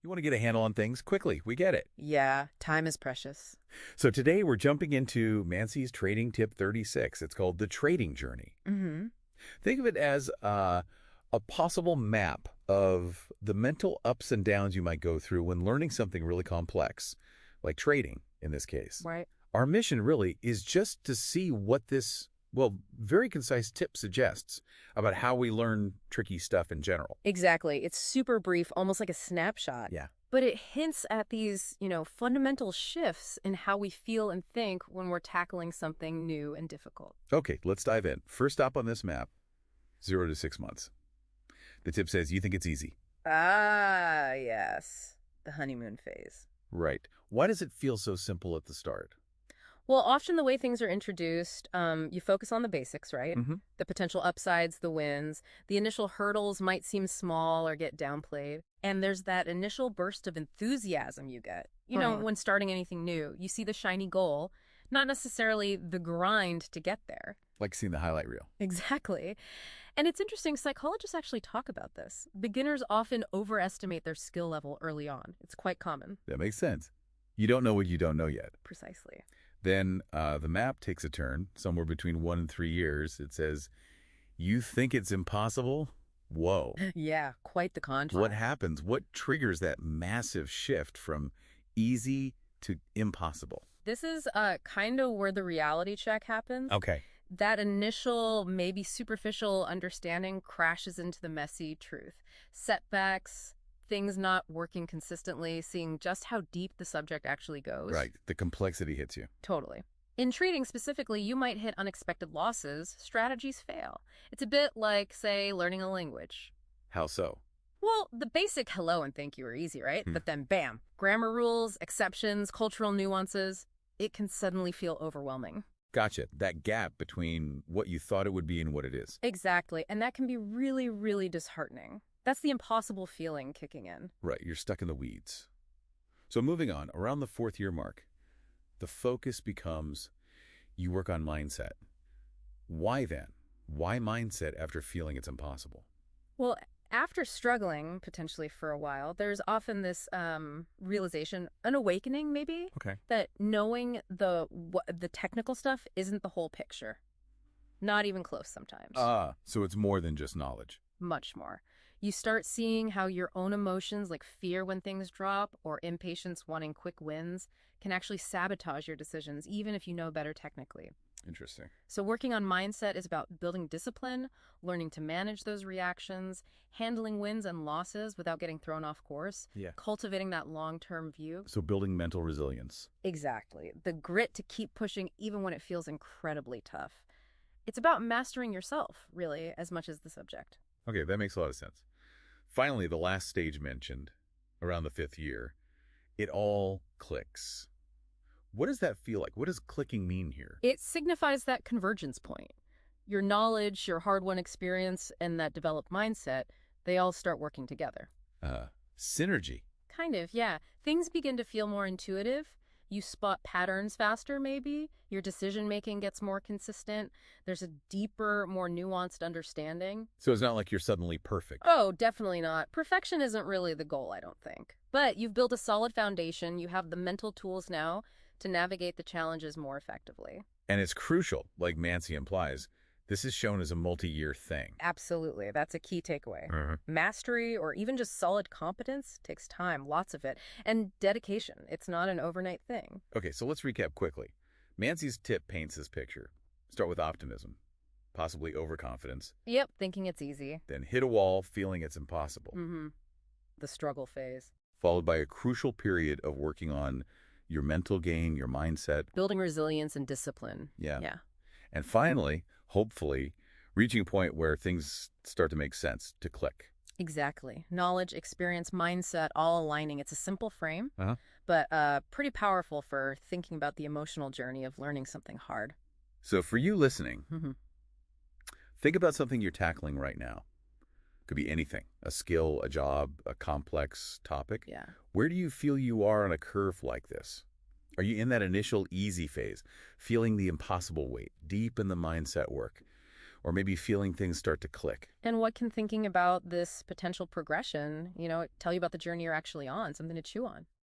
You want to get a handle on things quickly. We get it. Yeah, time is precious. So today we're jumping into Mansi's trading tip 36. It's called the trading journey. Mm-hmm. Think of it as a possible map of the mental ups and downs you might go through when learning something really complex, like trading in this case. Right. Our mission really is just to see what this, well, very concise tip suggests about how we learn tricky stuff in general. Exactly. It's super brief, almost like a snapshot. Yeah. But it hints at these, fundamental shifts in how we feel and think when we're tackling something new and difficult. Okay, let's dive in. First stop on this map, 0 to 6 months. The tip says you think it's easy. Ah, yes. The honeymoon phase. Right. Why does it feel so simple at the start? Well, often the way things are introduced, you focus on the basics, right? Mm-hmm. The potential upsides, the wins. The initial hurdles might seem small or get downplayed. And there's that initial burst of enthusiasm you get. When starting anything new, you see the shiny goal, not necessarily the grind to get there. Like seeing the highlight reel. Exactly. And it's interesting, psychologists actually talk about this. Beginners often overestimate their skill level early on. It's quite common. That makes sense. You don't know what you don't know yet. Precisely. Then the map takes a turn, somewhere between 1 and 3 years. It says, you think it's impossible? Whoa. Yeah, quite the contrast. What happens? What triggers that massive shift from easy to impossible? This is kind of where the reality check happens. Okay. That initial, maybe superficial understanding crashes into the messy truth. Setbacks, things not working consistently, seeing just how deep the subject actually goes. Right. The complexity hits you. Totally. In trading specifically, you might hit unexpected losses, strategies fail. It's a bit like, say, learning a language. How so? Well, the basic hello and thank you are easy, right? But then bam, grammar rules, exceptions, cultural nuances, it can suddenly feel overwhelming. Gotcha. That gap between what you thought it would be and what it is. Exactly, and that can be really, really disheartening. That's the impossible feeling kicking in. Right. You're stuck in the weeds. So moving on, around the 4th year mark, the focus becomes you work on mindset. Why then? Why mindset after feeling it's impossible? Well, after struggling potentially for a while, there's often this realization, an awakening maybe, Okay. that knowing the technical stuff isn't the whole picture. Not even close sometimes. So it's more than just knowledge. Much more. You start seeing how your own emotions, like fear when things drop or impatience wanting quick wins, can actually sabotage your decisions, even if you know better technically. Interesting. So working on mindset is about building discipline, learning to manage those reactions, handling wins and losses without getting thrown off course, Yeah. cultivating that long-term view. So building mental resilience. Exactly. The grit to keep pushing even when it feels incredibly tough. It's about mastering yourself, really, as much as the subject. Okay, that makes a lot of sense. Finally, the last stage mentioned, around the 5th year, it all clicks. What does that feel like? What does clicking mean here? It signifies that convergence point. Your knowledge, your hard-won experience, and that developed mindset, they all start working together. Synergy. Kind of, yeah. Things begin to feel more intuitive. You spot patterns faster, maybe. Your decision-making gets more consistent. There's a deeper, more nuanced understanding. So it's not like you're suddenly perfect. Oh, definitely not. Perfection isn't really the goal, I don't think. But you've built a solid foundation. You have the mental tools now to navigate the challenges more effectively. And it's crucial, like Mansi implies. This is shown as a multi-year thing. Absolutely. That's a key takeaway. Mastery or even just solid competence takes time, lots of it, and dedication. It's not an overnight thing. Okay, so let's recap quickly. Mansi's tip paints this picture. Start with optimism, possibly overconfidence. Yep, thinking it's easy. Then hit a wall, feeling it's impossible. The struggle phase. Followed by a crucial period of working on your mental game, your mindset. Building resilience and discipline. Yeah. Yeah. And finally, hopefully, reaching a point where things start to make sense, to click. Exactly. Knowledge, experience, mindset, all aligning. It's a simple frame, Uh-huh. but pretty powerful for thinking about the emotional journey of learning something hard. So for you listening, Mm-hmm. think about something you're tackling right now. Could be anything, a skill, a job, a complex topic. Yeah. Where do you feel you are on a curve like this? Are you in that initial easy phase, feeling the impossible weight, deep in the mindset work? or maybe feeling things start to click. And what can thinking about this potential progression, tell you about the journey you're actually on, something to chew on?